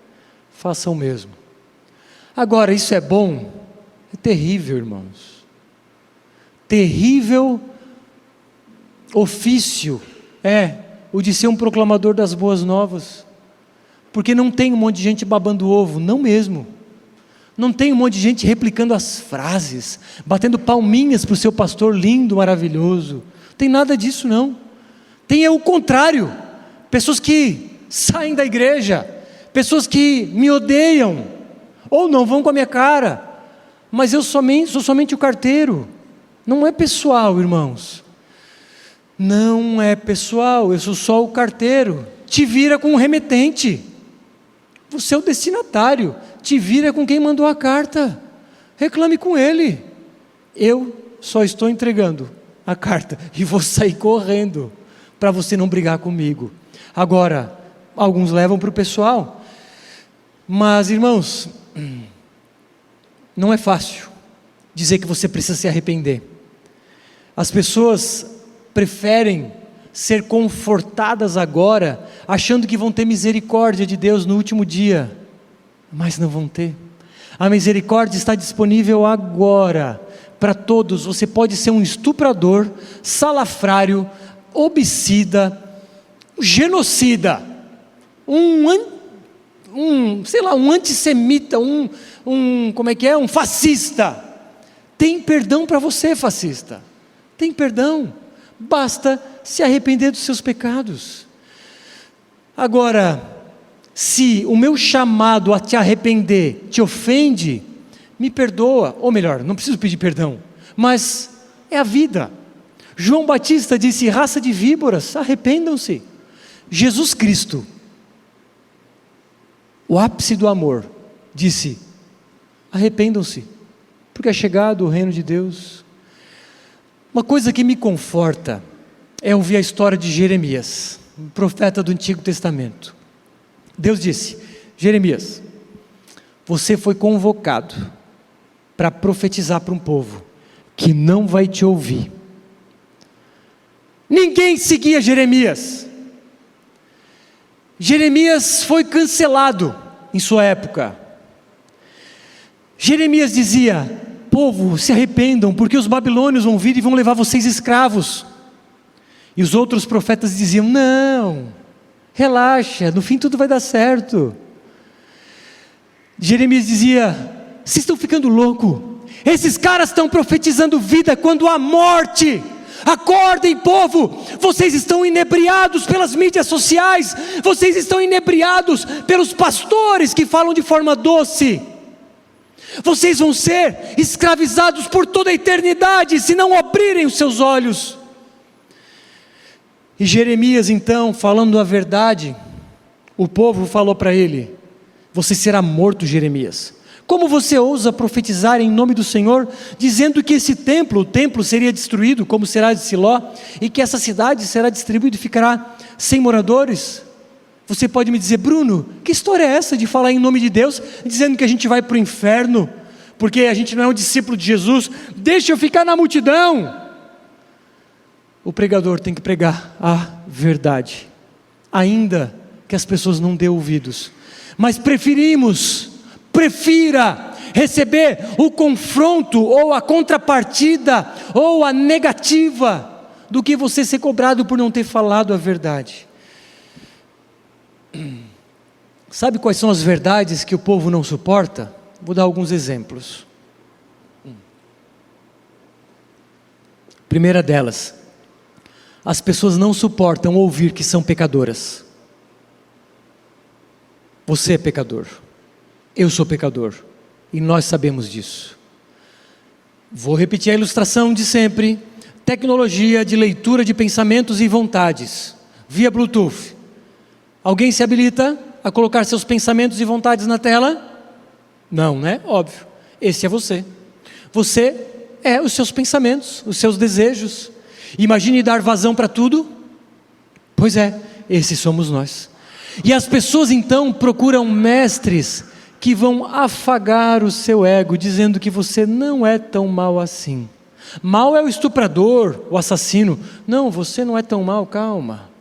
Faça o mesmo. Agora, isso é bom? É terrível, irmãos. Terrível ofício é o de ser um proclamador das boas novas, porque não tem um monte de gente babando ovo, não mesmo. Não tem um monte de gente replicando as frases, batendo palminhas para o seu pastor lindo, maravilhoso. Não tem nada disso não. Tem o contrário, pessoas que saem da igreja, pessoas que me odeiam, ou não vão com a minha cara, mas eu sou somente o carteiro. Não é pessoal, irmãos. Não é pessoal, eu sou só o carteiro. Te vira com o remetente. Você é o destinatário. Te vira com quem mandou a carta. Reclame com ele. Eu só estou entregando a carta e vou sair correndo para você não brigar comigo. Agora, alguns levam para o pessoal. Mas, irmãos, não é fácil dizer que você precisa se arrepender. As pessoas preferem ser confortadas agora, achando que vão ter misericórdia de Deus no último dia, mas não vão ter. A misericórdia está disponível agora, para todos. Você pode ser um estuprador, salafrário, homicida, genocida, um antissemita, um fascista. Tem perdão para você, fascista. Tem perdão. Basta se arrepender dos seus pecados. Agora, se o meu chamado a te arrepender te ofende, me perdoa, ou melhor, não preciso pedir perdão, mas é a vida. João Batista disse: raça de víboras, arrependam-se. Jesus Cristo, o ápice do amor, disse: arrependam-se, porque é chegado o reino de Deus. Uma coisa que me conforta é ouvir a história de Jeremias, um profeta do Antigo Testamento. Deus disse: Jeremias, você foi convocado para profetizar para um povo que não vai te ouvir. Ninguém seguia Jeremias. Jeremias foi cancelado em sua época. Jeremias dizia: povo, se arrependam, porque os babilônios vão vir e vão levar vocês escravos. E os outros profetas diziam: não, relaxa, no fim tudo vai dar certo. Jeremias dizia: vocês estão ficando loucos, esses caras estão profetizando vida, quando a morte Acordem, povo, vocês estão inebriados pelas mídias sociais, vocês estão inebriados pelos pastores que falam de forma doce. Vocês vão ser escravizados por toda a eternidade se não abrirem os seus olhos. E Jeremias então, falando a verdade, o povo falou para ele: você será morto, Jeremias. Como você ousa profetizar em nome do Senhor, dizendo que esse templo, o templo seria destruído, como será de Siló, e que essa cidade será distribuída e ficará sem moradores? Você pode me dizer: Bruno, que história é essa de falar em nome de Deus, dizendo que a gente vai para o inferno, porque a gente não é um discípulo de Jesus? Deixa eu ficar na multidão. O pregador tem que pregar a verdade, ainda que as pessoas não dêem ouvidos, mas prefira receber o confronto, ou a contrapartida, ou a negativa, do que você ser cobrado por não ter falado a verdade. Sabe quais são as verdades que o povo não suporta? Vou dar alguns exemplos. Primeira delas: as pessoas não suportam ouvir que são pecadoras. Você é pecador, eu sou pecador, e nós sabemos disso. Vou repetir a ilustração de sempre: tecnologia de leitura de pensamentos e vontades, via Bluetooth. Alguém se habilita a colocar seus pensamentos e vontades na tela? Não, né? Óbvio. Esse é você. Você é os seus pensamentos, os seus desejos. Imagine dar vazão para tudo? Pois é, esses somos nós. E as pessoas então procuram mestres que vão afagar o seu ego, dizendo que você não é tão mal assim. Mal é o estuprador, o assassino. Não, você não é tão mal, calma.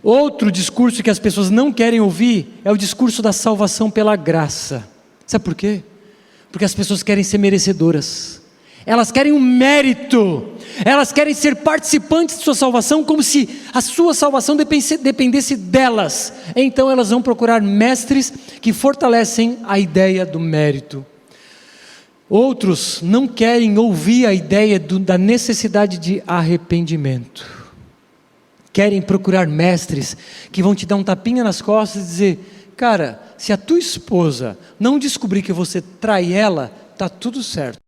Outro discurso que as pessoas não querem ouvir é o discurso da salvação pela graça. Sabe por quê? Porque as pessoas querem ser merecedoras. Elas querem um mérito, elas querem ser participantes de sua salvação, como se a sua salvação dependesse delas. Então elas vão procurar mestres que fortalecem a ideia do mérito. Outros não querem ouvir a ideia da necessidade de arrependimento. Querem procurar mestres que vão te dar um tapinha nas costas e dizer: cara, se a tua esposa não descobrir que você trai ela, está tudo certo.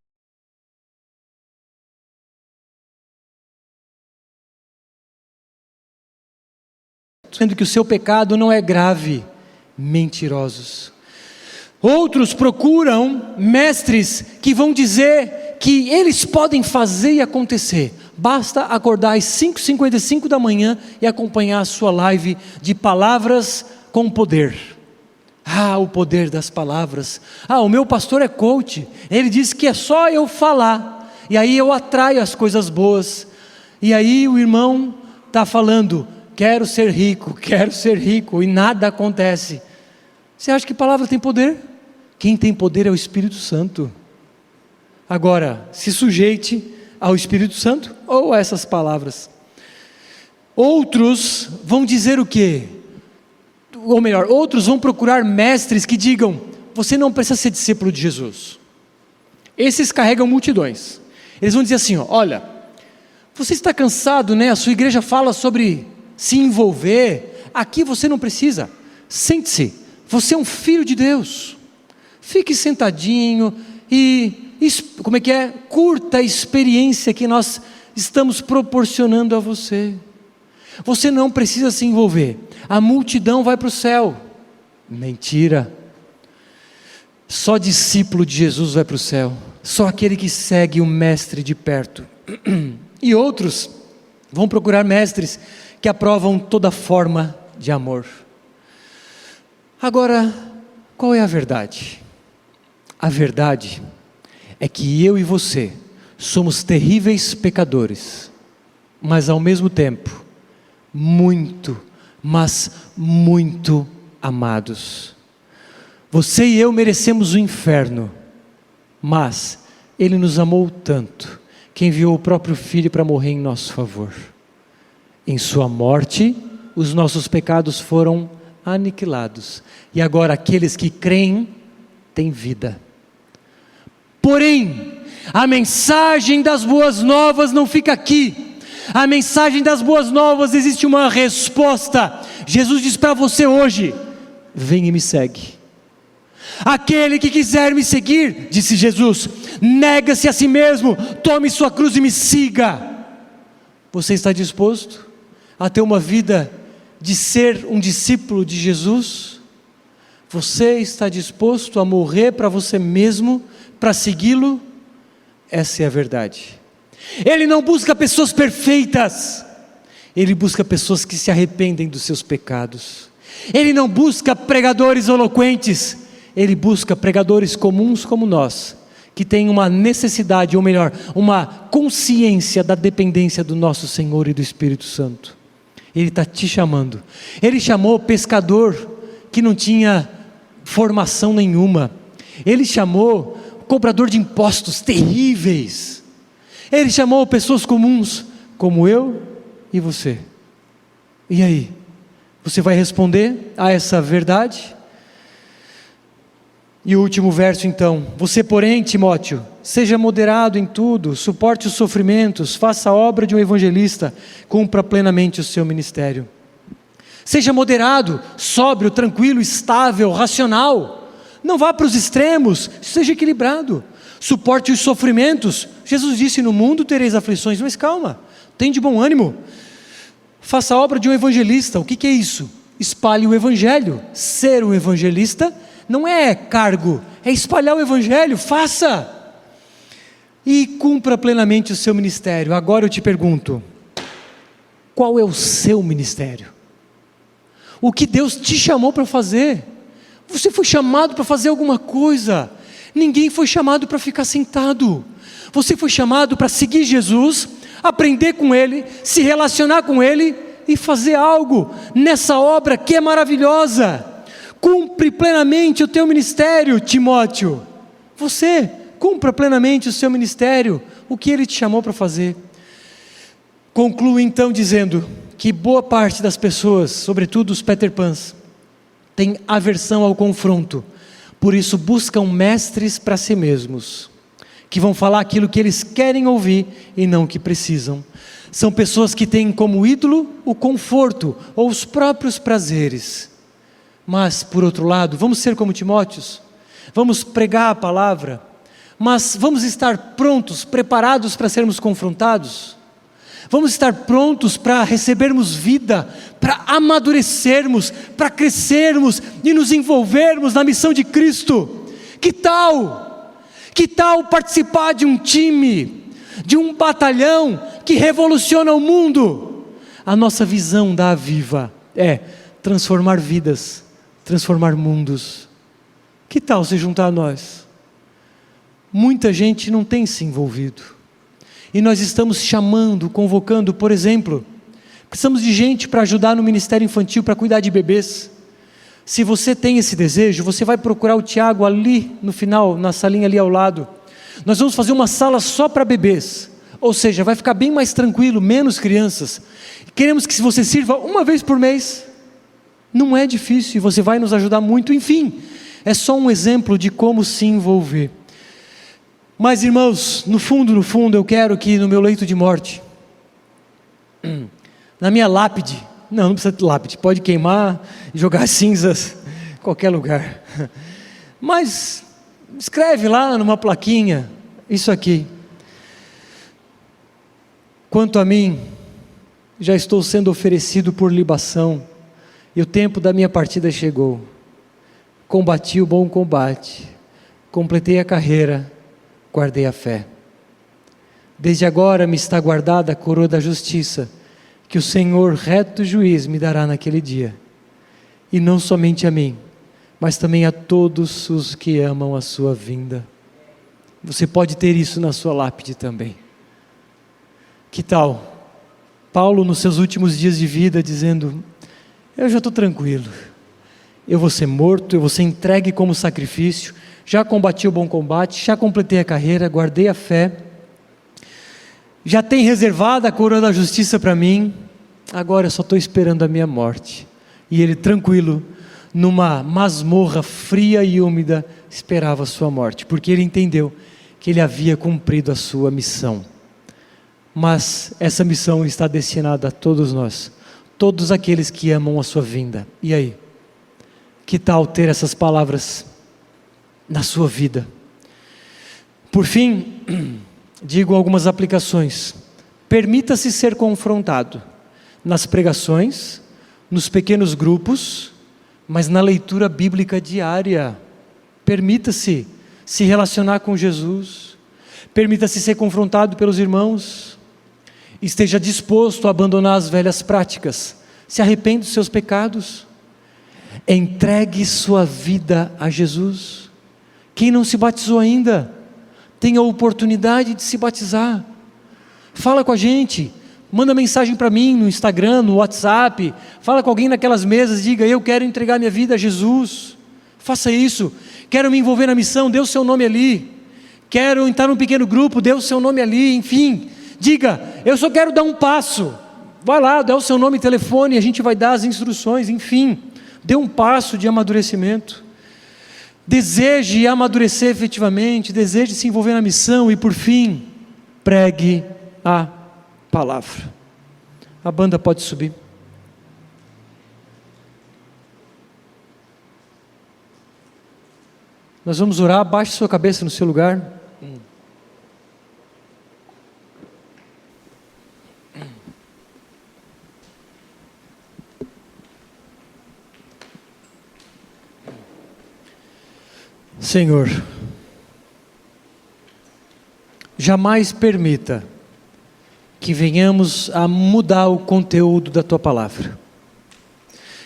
Sendo que o seu pecado não é grave. Mentirosos. Outros procuram mestres que vão dizer que eles podem fazer e acontecer. Basta acordar às 5h55 da manhã e acompanhar a sua live de palavras com poder. O poder das palavras. O meu pastor é coach, ele diz que é só eu falar, e aí eu atraio as coisas boas. E aí o irmão está falando: quero ser rico, e nada acontece. Você acha que palavra tem poder? Quem tem poder é o Espírito Santo. Agora, se sujeite ao Espírito Santo ou a essas palavras. Outros vão dizer o quê? Ou melhor, outros vão procurar mestres que digam: você não precisa ser discípulo de Jesus. Esses carregam multidões. Eles vão dizer assim: olha, você está cansado, né? A sua igreja fala sobre se envolver. Aqui você não precisa. Sente-se, você é um filho de Deus. Fique sentadinho e curta a experiência que nós estamos proporcionando a você. Você não precisa se envolver. A multidão vai para o céu. Mentira. Só discípulo de Jesus vai para o céu. Só aquele que segue o mestre de perto. E outros vão procurar mestres que aprovam toda forma de amor. Agora, qual é a verdade? A verdade é que eu e você somos terríveis pecadores, mas ao mesmo tempo, muito, mas muito amados. Você e eu merecemos o inferno, mas Ele nos amou tanto, que enviou o próprio Filho para morrer em nosso favor. Em sua morte, os nossos pecados foram aniquilados, e agora aqueles que creem têm vida. Porém, a mensagem das boas novas não fica aqui. A mensagem das boas novas, existe uma resposta. Jesus diz para você hoje: vem e me segue. Aquele que quiser me seguir, disse Jesus, nega-se a si mesmo, tome sua cruz e me siga. Você está disposto a ter uma vida de ser um discípulo de Jesus? Você está disposto a morrer para você mesmo, para segui-lo? Essa é a verdade. Ele não busca pessoas perfeitas, ele busca pessoas que se arrependem dos seus pecados. Ele não busca pregadores eloquentes, ele busca pregadores comuns como nós, que têm uma necessidade, ou melhor, uma consciência da dependência do nosso Senhor e do Espírito Santo. Ele está te chamando. Ele chamou pescador que não tinha formação nenhuma. Ele chamou cobrador de impostos terríveis. Ele chamou pessoas comuns, como eu e você. E aí? Você vai responder a essa verdade? E o último verso então: você porém, Timóteo, seja moderado em tudo, suporte os sofrimentos, faça a obra de um evangelista, cumpra plenamente o seu ministério. Seja moderado, sóbrio, tranquilo, estável, racional, não vá para os extremos, seja equilibrado, suporte os sofrimentos. Jesus disse: no mundo tereis aflições, mas calma, tem de bom ânimo. Faça a obra de um evangelista. O que é isso? Espalhe o evangelho. Ser um evangelista não é cargo, é espalhar o evangelho. Faça e cumpra plenamente o seu ministério. Agora eu te pergunto: qual é o seu ministério? O que Deus te chamou para fazer? Você foi chamado para fazer alguma coisa. Ninguém foi chamado para ficar sentado. Você foi chamado para seguir Jesus, aprender com Ele, se relacionar com Ele e fazer algo nessa obra que é maravilhosa. Cumpre plenamente o teu ministério, Timóteo. Você cumpra plenamente o seu ministério, o que Ele te chamou para fazer. Concluo então dizendo que boa parte das pessoas, sobretudo os Peter Pans, tem aversão ao confronto, por isso buscam mestres para si mesmos, que vão falar aquilo que eles querem ouvir e não o que precisam. São pessoas que têm como ídolo o conforto ou os próprios prazeres. Mas, por outro lado, vamos ser como Timóteos, vamos pregar a palavra, mas vamos estar prontos, preparados para sermos confrontados? Vamos estar prontos para recebermos vida, para amadurecermos, para crescermos e nos envolvermos na missão de Cristo? Que tal? Que tal participar de um time, de um batalhão que revoluciona o mundo? A nossa visão da Aviva é transformar vidas, transformar mundos. Que tal se juntar a nós? Muita gente não tem se envolvido. E nós estamos chamando, convocando, por exemplo, precisamos de gente para ajudar no ministério infantil, para cuidar de bebês. Se você tem esse desejo, você vai procurar o Tiago ali no final, na salinha ali ao lado. Nós vamos fazer uma sala só para bebês, ou seja, vai ficar bem mais tranquilo, menos crianças. Queremos que você sirva uma vez por mês. Não é difícil e você vai nos ajudar muito. Enfim, é só um exemplo de como se envolver. Mas, irmãos, no fundo, eu quero que no meu leito de morte, na minha lápide, não precisa de lápide, pode queimar e jogar cinzas em qualquer lugar, mas escreve lá numa plaquinha, isso aqui: quanto a mim, já estou sendo oferecido por libação, e o tempo da minha partida chegou. Combati o bom combate, completei a carreira, guardei a fé. Desde agora me está guardada a coroa da justiça, que o Senhor reto juiz me dará naquele dia, e não somente a mim, mas também a todos os que amam a sua vinda. Você pode ter isso na sua lápide também. Que tal Paulo nos seus últimos dias de vida dizendo: eu já estou tranquilo, eu vou ser morto, eu vou ser entregue como sacrifício, já combati o bom combate, já completei a carreira, guardei a fé, já tem reservada a coroa da justiça para mim, agora eu só estou esperando a minha morte. E ele, tranquilo, numa masmorra fria e úmida, esperava a sua morte, porque ele entendeu que ele havia cumprido a sua missão. mas essa missão está destinada a todos nós, todos aqueles que amam a sua vinda. E aí? Que tal ter essas palavras na sua vida? Por fim, digo algumas aplicações. Permita-se ser confrontado nas pregações, nos pequenos grupos, mas na leitura bíblica diária. Permita-se se relacionar com Jesus. Permita-se ser confrontado pelos irmãos. Esteja disposto a abandonar as velhas práticas. Se arrependa dos seus pecados. Entregue sua vida a Jesus. Quem não se batizou ainda, tem a oportunidade de se batizar. Fala com a gente, manda mensagem para mim no Instagram, no WhatsApp, fala com alguém naquelas mesas, diga: eu quero entregar minha vida a Jesus. Faça isso. Quero me envolver na missão, dê o seu nome ali. Quero entrar num pequeno grupo, dê o seu nome ali. Enfim, diga: eu só quero dar um passo. Vai lá, dá o seu nome e telefone, a gente vai dar as instruções. Enfim, dê um passo de amadurecimento. Deseje amadurecer efetivamente, deseje se envolver na missão e, por fim, pregue a palavra. A banda pode subir. Nós vamos orar. Abaixe sua cabeça no seu lugar. Senhor, jamais permita que venhamos a mudar o conteúdo da Tua Palavra.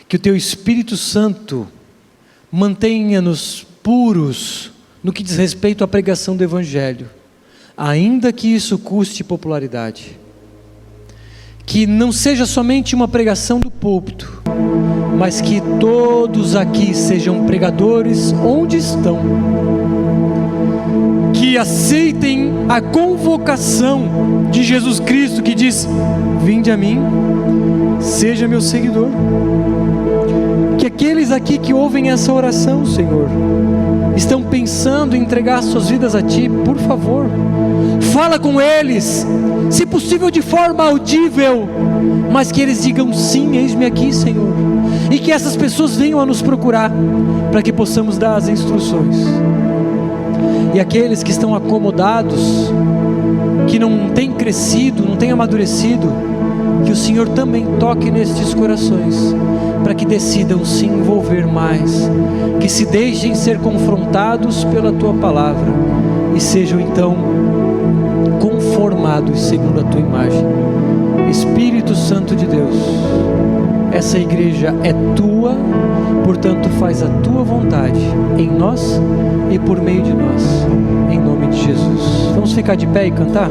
Que o Teu Espírito Santo mantenha-nos puros no que diz respeito à pregação do Evangelho, ainda que isso custe popularidade. Que não seja somente uma pregação do púlpito, mas que todos aqui sejam pregadores onde estão, que aceitem a convocação de Jesus Cristo, que diz: vinde a mim, seja meu seguidor. Que aqueles aqui que ouvem essa oração, Senhor, estão pensando em entregar suas vidas a Ti, por favor, fala com eles, se possível de forma audível, mas que eles digam: sim, eis-me aqui, Senhor. E que essas pessoas venham a nos procurar, para que possamos dar as instruções. E aqueles que estão acomodados, que não têm crescido, não têm amadurecido, que o Senhor também toque nestes corações, para que decidam se envolver mais, que se deixem ser confrontados pela Tua Palavra, e sejam então conformados segundo a Tua imagem. Espírito Santo de Deus, essa igreja é Tua, portanto faz a Tua vontade em nós e por meio de nós, em nome de Jesus. Vamos ficar de pé e cantar?